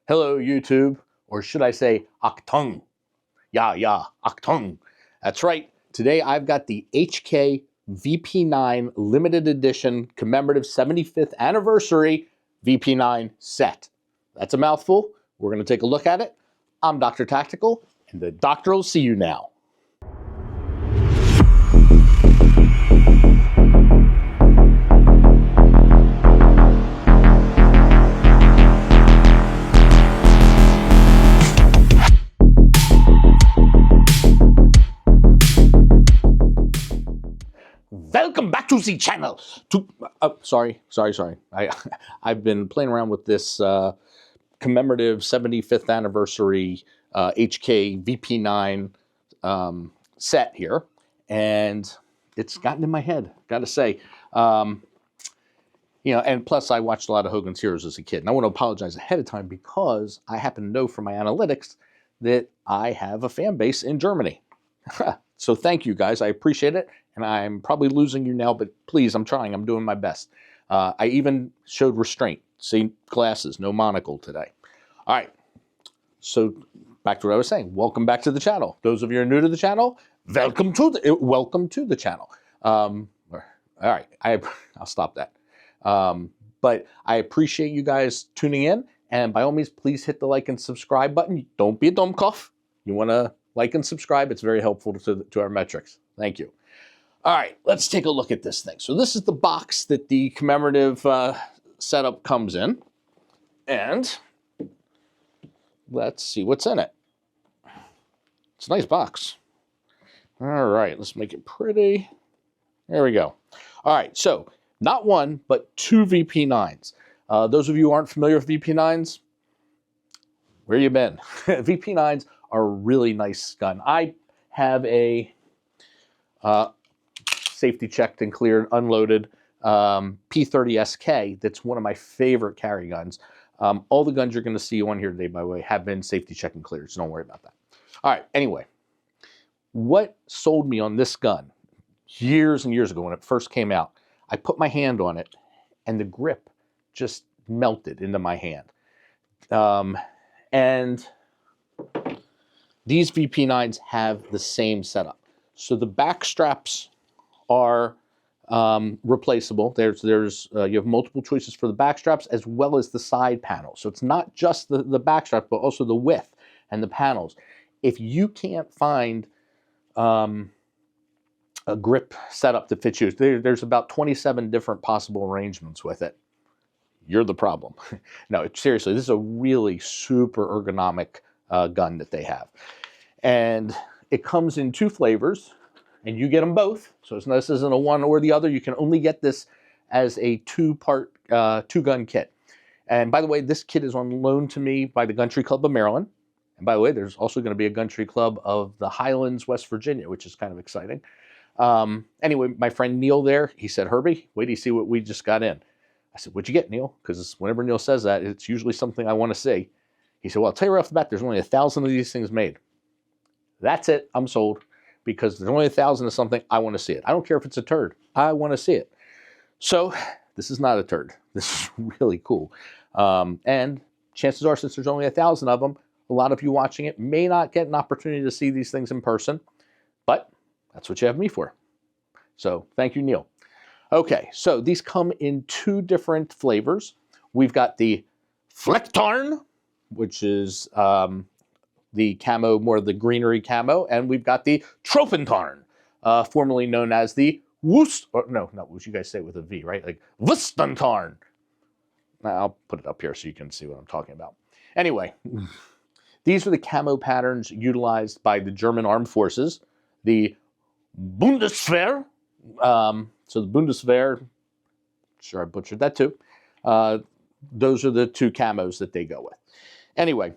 Hello, YouTube, or should I say, Achtung. Yeah, Achtung. That's right. Today I've got the HK Vp9 limited edition commemorative 75th anniversary Vp9 set. That's a mouthful. We're going to take a look at it. I'm Dr. Tactical, and the doctor will see you now. Welcome back to the channel. Sorry. I've been playing around with this commemorative 75th anniversary HK Vp9 set here, and it's gotten in my head, gotta say. And plus I watched a lot of Hogan's Heroes as a kid, and I want to apologize ahead of time because I happen to know from my analytics that I have a fan base in Germany. So thank you guys, I appreciate it, and I'm probably losing you now, but please, I'm trying, I'm doing my best. I even showed restraint. See, glasses, no monocle today. All right, so back to what I was saying. Welcome back to the channel. Those of you who are new to the channel, welcome to the channel. All right, I'll stop that. But I appreciate you guys tuning in, and by all means, please hit the like and subscribe button. Don't be a dumbcoff. You want to like and subscribe. It's very helpful to our metrics. Thank you. All right, let's take a look at this thing. So this is the box that the commemorative setup comes in, and let's see what's in it. It's a nice box. All right, let's make it pretty. There we go. All right, so not one, but two Vp9s. Those of you who aren't familiar with Vp9s, where you been? Vp9s are a really nice gun. I have a safety checked and cleared, unloaded P30SK. That's one of my favorite carry guns. All the guns you're going to see on here today, by the way, have been safety checked and cleared, so don't worry about that. All right, anyway, what sold me on this gun years and years ago when it first came out, I put my hand on it, and the grip just melted into my hand. And these Vp9s have the same setup. So the back straps are replaceable. You have multiple choices for the back straps as well as the side panels. So it's not just the back strap, but also the width and the panels. If you can't find a grip setup that fits you, there's about 27 different possible arrangements with it. You're the problem. No, seriously, this is a really super ergonomic gun that they have. And it comes in two flavors, and you get them both. So this isn't a one or the other. You can only get this as a two-part, two-gun kit. And by the way, this kit is on loan to me by the Gun Tree Club of Maryland. And by the way, there's also going to be a Gun Tree Club of the Highlands, West Virginia, which is kind of exciting. Anyway, my friend Neil there, he said, Herbie, wait till you see what we just got in. I said, what'd you get, Neil? Because whenever Neil says that, it's usually something I want to see. He said, well, I'll tell you right off the bat, there's only 1,000 of these things made. That's it. I'm sold. Because there's only 1,000 of something, I want to see it. I don't care if it's a turd. I want to see it. So this is not a turd. This is really cool. And chances are, since there's only 1,000 of them, a lot of you watching it may not get an opportunity to see these things in person. But that's what you have me for. So thank you, Neil. Okay, so these come in two different flavors. We've got the Flecktarn, which is the camo, more of the greenery camo, and we've got the Tropentarn, formerly known as the Wust, or no, not Wust, you guys say it with a V, right? Like Wustentarn. I'll put it up here so you can see what I'm talking about. Anyway, these are the camo patterns utilized by the German Armed Forces, the Bundeswehr. So the Bundeswehr, sure I butchered that too. Those are the two camos that they go with. Anyway,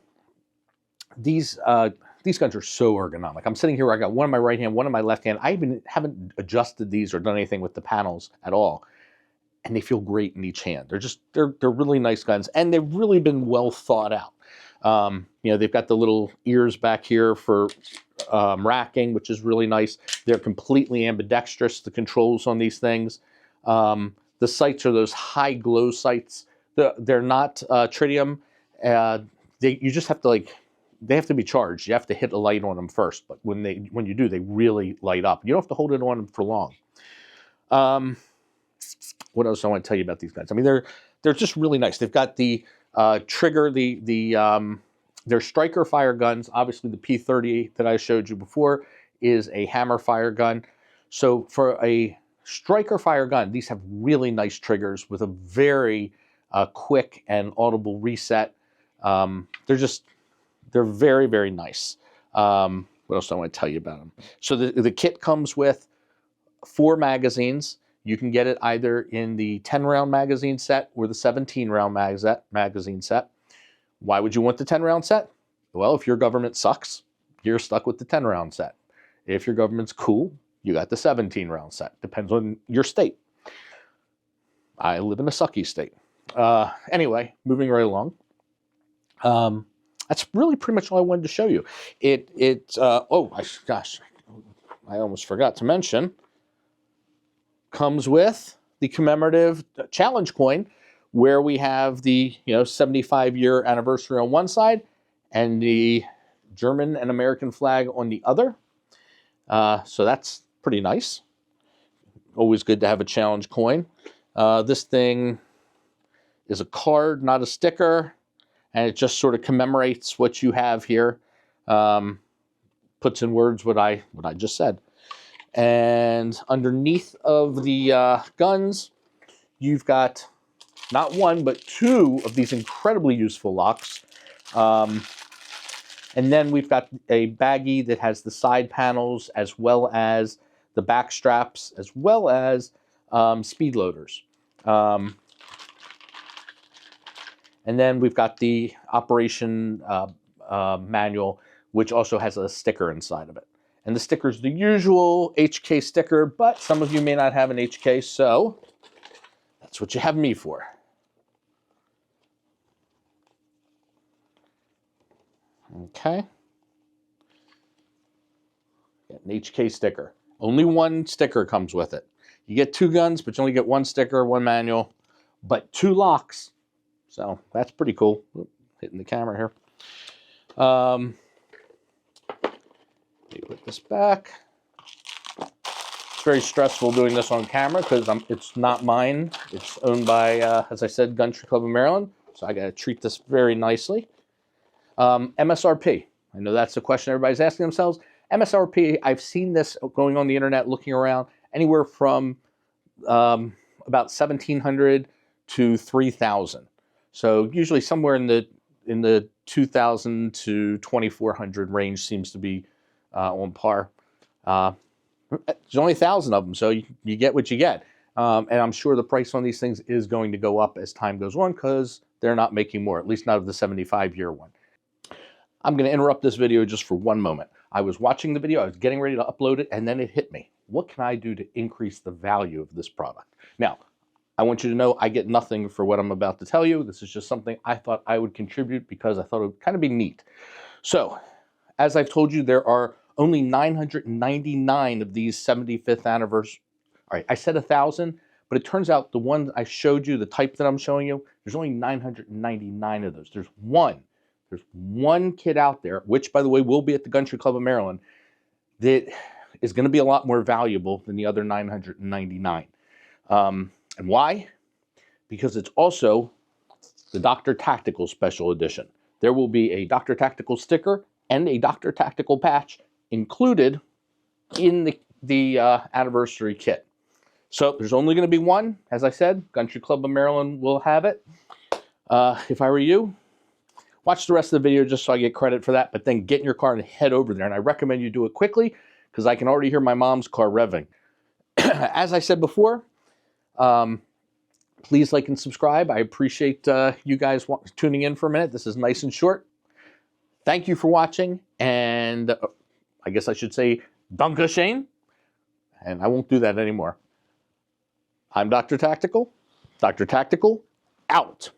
these guns are so ergonomic. I'm sitting here, I got one in my right hand, one in my left hand. I even haven't adjusted these or done anything with the panels at all. And they feel great in each hand. They're really nice guns, and they've really been well thought out. They've got the little ears back here for racking, which is really nice. They're completely ambidextrous, the controls on these things. The sights are those high glow sights. They're not tritium. you just have to they have to be charged. You have to hit a light on them first, but when you do, they really light up. You don't have to hold it on them for long. What else I want to tell you about these guns? I mean, they're just really nice. They've got the trigger, they're striker fire guns. Obviously, the P30 that I showed you before is a hammer fire gun. So for a striker fire gun, these have really nice triggers with a very quick and audible reset. They're very, very nice. What else do I want to tell you about them? So the kit comes with 4 magazines. You can get it either in the 10-round magazine set or the 17-round magazine set. Why would you want the 10-round set? Well, if your government sucks, you're stuck with the 10-round set. If your government's cool, you got the 17-round set. Depends on your state. I live in a sucky state. Anyway, moving right along. That's really pretty much all I wanted to show you. Gosh, I almost forgot to mention, comes with the commemorative challenge coin, where we have the 75-year anniversary on one side and the German and American flag on the other. So that's pretty nice. Always good to have a challenge coin. This thing is a card, not a sticker, and it just sort of commemorates what you have here. Puts in words what I just said. And underneath of the guns, you've got not one, but 2 of these incredibly useful locks. And then we've got a baggie that has the side panels, as well as the back straps, as well as speed loaders. And then we've got the operation manual, which also has a sticker inside of it. And the sticker is the usual HK sticker, but some of you may not have an HK, so that's what you have me for. Okay. Got an HK sticker. Only 1 sticker comes with it. You get 2 guns, but you only get 1 sticker, 1 manual, but 2 locks. So that's pretty cool. Oop, hitting the camera here. Let me put this back. It's very stressful doing this on camera because it's not mine. It's owned by, as I said, Gun Club of Maryland. So I got to treat this very nicely. MSRP. I know that's the question everybody's asking themselves. MSRP, I've seen this going on the internet, looking around, anywhere from about $1,700 to $3,000. So usually somewhere in the $2,000 to $2,400 range seems to be on par. There's only 1,000 of them, so you get what you get. And I'm sure the price on these things is going to go up as time goes on because they're not making more, at least not of the 75-year one. I'm going to interrupt this video just for one moment. I was watching the video, I was getting ready to upload it, and then it hit me. What can I do to increase the value of this product? Now, I want you to know I get nothing for what I'm about to tell you. This is just something I thought I would contribute because I thought it would kind of be neat. So, as I've told you, there are only 999 of these 75th anniversary. All right, I said 1,000, but it turns out the one I showed you, the type that I'm showing you, there's only 999 of those. There's one kit out there, which, by the way, will be at the Gun Club of Maryland, that is going to be a lot more valuable than the other 999. And why? Because it's also the DoctorTactical Special Edition. There will be a DoctorTactical sticker and a DoctorTactical patch included in the anniversary kit. So there's only going to be one. As I said, Gun Club of Maryland will have it. If I were you, watch the rest of the video just so I get credit for that, but then get in your car and head over there. And I recommend you do it quickly because I can already hear my mom's car revving. As I said before, please like and subscribe. I appreciate you guys tuning in for a minute. This is nice and short. Thank you for watching, and I guess I should say Danke schön, and I won't do that anymore. I'm Dr. Tactical. Dr. Tactical, out.